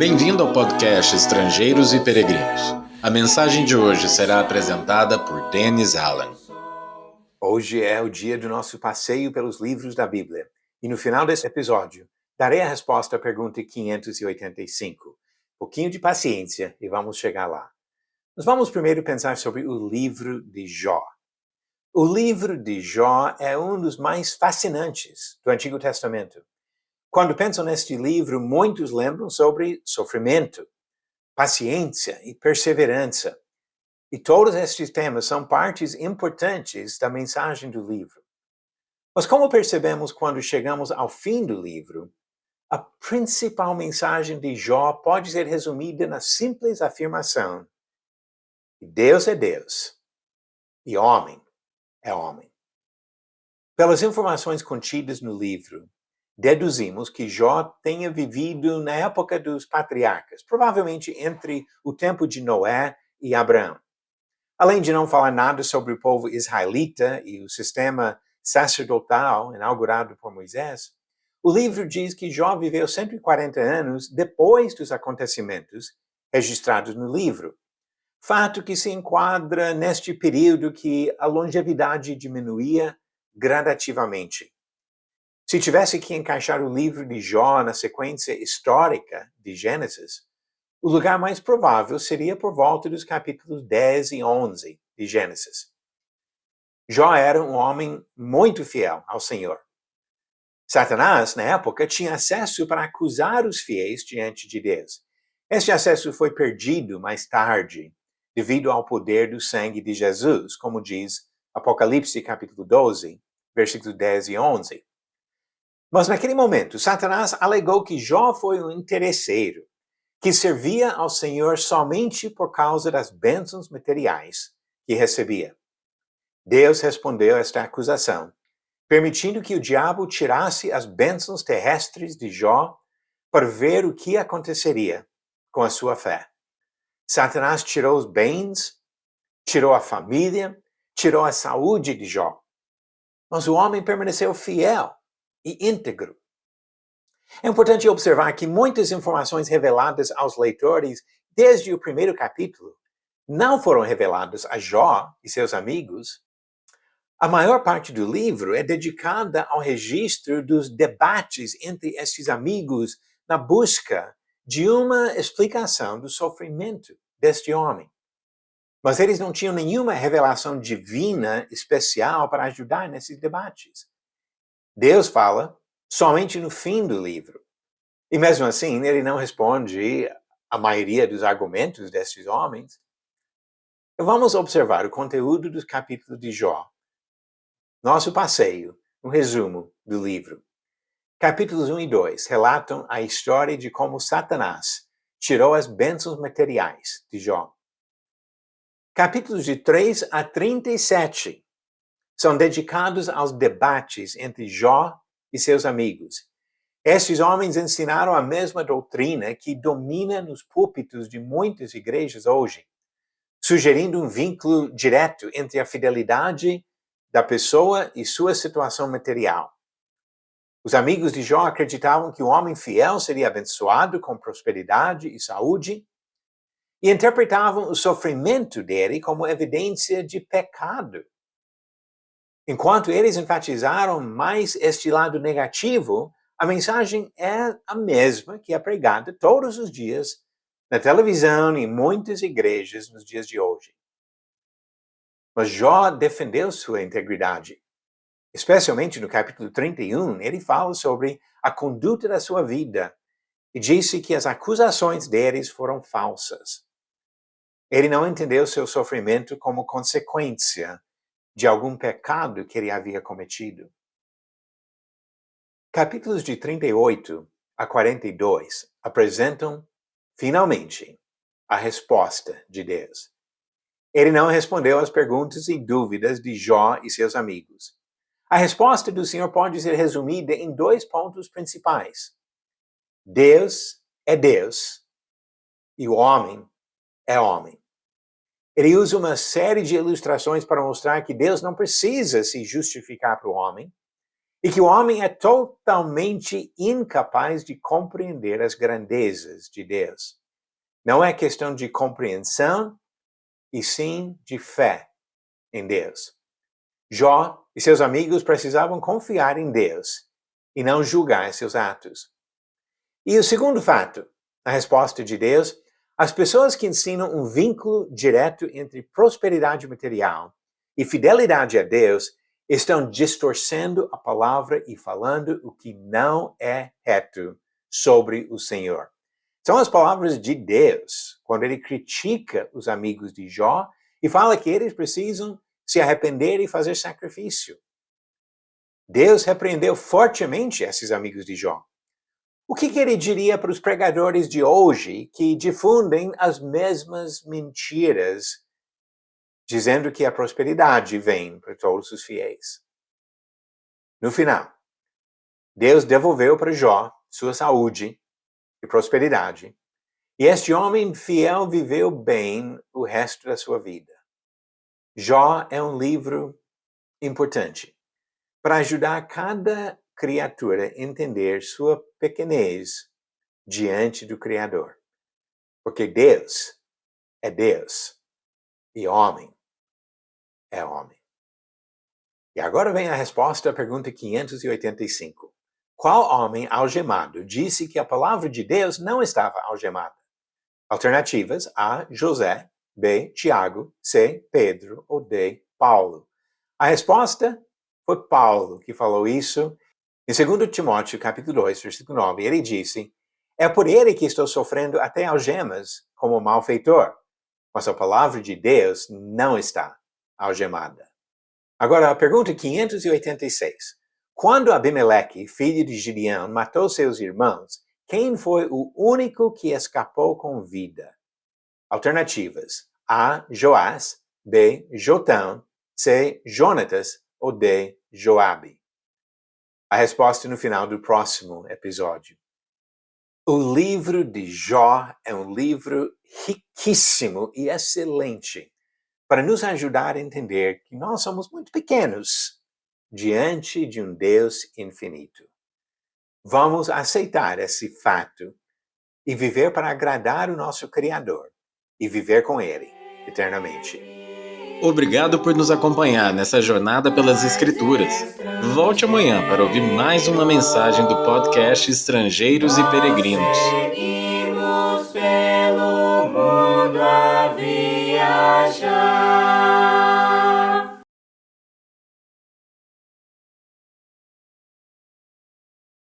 Bem-vindo ao podcast Estrangeiros e Peregrinos. A mensagem de hoje será apresentada por Dennis Allen. Hoje é o dia do nosso passeio pelos livros da Bíblia. E no final desse episódio, darei a resposta à pergunta 585. Pouquinho de paciência e vamos chegar lá. Mas vamos primeiro pensar sobre o livro de Jó. O livro de Jó é um dos mais fascinantes do Antigo Testamento. Quando pensam neste livro, muitos lembram sobre sofrimento, paciência e perseverança. E todos estes temas são partes importantes da mensagem do livro. Mas como percebemos quando chegamos ao fim do livro, a principal mensagem de Jó pode ser resumida na simples afirmação: Deus é Deus e homem é homem. Pelas informações contidas no livro, deduzimos que Jó tenha vivido na época dos patriarcas, provavelmente entre o tempo de Noé e Abraão. Além de não falar nada sobre o povo israelita e o sistema sacerdotal inaugurado por Moisés, o livro diz que Jó viveu 140 anos depois dos acontecimentos registrados no livro. Fato que se enquadra neste período que a longevidade diminuía gradativamente. Se tivesse que encaixar o livro de Jó na sequência histórica de Gênesis, o lugar mais provável seria por volta dos capítulos 10 e 11 de Gênesis. Jó era um homem muito fiel ao Senhor. Satanás, na época, tinha acesso para acusar os fiéis diante de Deus. Este acesso foi perdido mais tarde, devido ao poder do sangue de Jesus, como diz Apocalipse capítulo 12, versículos 10 e 11. Mas naquele momento, Satanás alegou que Jó foi um interesseiro, que servia ao Senhor somente por causa das bênçãos materiais que recebia. Deus respondeu a esta acusação, permitindo que o diabo tirasse as bênçãos terrestres de Jó para ver o que aconteceria com a sua fé. Satanás tirou os bens, tirou a família, tirou a saúde de Jó. Mas o homem permaneceu fiel e íntegro. É importante observar que muitas informações reveladas aos leitores desde o primeiro capítulo não foram reveladas a Jó e seus amigos. A maior parte do livro é dedicada ao registro dos debates entre estes amigos na busca de uma explicação do sofrimento deste homem. Mas eles não tinham nenhuma revelação divina especial para ajudar nesses debates. Deus fala somente no fim do livro. E mesmo assim, ele não responde a maioria dos argumentos desses homens. Vamos observar o conteúdo dos capítulos de Jó. Nosso passeio, um resumo do livro. Capítulos 1 e 2 relatam a história de como Satanás tirou as bênçãos materiais de Jó. Capítulos de 3 a 37 são dedicados aos debates entre Jó e seus amigos. Estes homens ensinaram a mesma doutrina que domina nos púlpitos de muitas igrejas hoje, sugerindo um vínculo direto entre a fidelidade da pessoa e sua situação material. Os amigos de Jó acreditavam que o homem fiel seria abençoado com prosperidade e saúde, e interpretavam o sofrimento dele como evidência de pecado. Enquanto eles enfatizaram mais este lado negativo, a mensagem é a mesma que é pregada todos os dias na televisão e em muitas igrejas nos dias de hoje. Mas Jó defendeu sua integridade. Especialmente no capítulo 31, ele fala sobre a conduta da sua vida e disse que as acusações deles foram falsas. Ele não entendeu seu sofrimento como consequência de algum pecado que ele havia cometido. Capítulos de 38 a 42 apresentam, finalmente, a resposta de Deus. Ele não respondeu às perguntas e dúvidas de Jó e seus amigos. A resposta do Senhor pode ser resumida em 2 pontos principais. Deus é Deus e o homem é homem. Ele usa uma série de ilustrações para mostrar que Deus não precisa se justificar para o homem e que o homem é totalmente incapaz de compreender as grandezas de Deus. Não é questão de compreensão, e sim de fé em Deus. Jó e seus amigos precisavam confiar em Deus e não julgar seus atos. E o segundo fato, a resposta de Deus, as pessoas que ensinam um vínculo direto entre prosperidade material e fidelidade a Deus estão distorcendo a palavra e falando o que não é reto sobre o Senhor. São as palavras de Deus, quando ele critica os amigos de Jó e fala que eles precisam se arrepender e fazer sacrifício. Deus repreendeu fortemente esses amigos de Jó. O que ele diria para os pregadores de hoje que difundem as mesmas mentiras, dizendo que a prosperidade vem para todos os fiéis? No final, Deus devolveu para Jó sua saúde e prosperidade, e este homem fiel viveu bem o resto da sua vida. Jó é um livro importante para ajudar cada criatura a entender sua pequenez diante do Criador. Porque Deus é Deus e homem é homem. E agora vem a resposta à pergunta 585. Qual homem algemado disse que a palavra de Deus não estava algemada? Alternativas: A. José, B. Tiago, C. Pedro ou D. Paulo. A resposta foi Paulo que falou isso. Em 2 Timóteo, capítulo 2, versículo 9, ele disse: é por ele que estou sofrendo até algemas como malfeitor, mas a palavra de Deus não está algemada. Agora, a pergunta 586. Quando Abimeleque, filho de Gideão, matou seus irmãos, quem foi o único que escapou com vida? Alternativas: A. Joás, B. Jotão, C. Jonatas ou D. Joabe. A resposta no final do próximo episódio. O livro de Jó é um livro riquíssimo e excelente para nos ajudar a entender que nós somos muito pequenos diante de um Deus infinito. Vamos aceitar esse fato e viver para agradar o nosso Criador e viver com Ele eternamente. Obrigado por nos acompanhar nessa jornada pelas Escrituras. Volte amanhã para ouvir mais uma mensagem do podcast Estrangeiros e Peregrinos. Seguimos pelo mundo.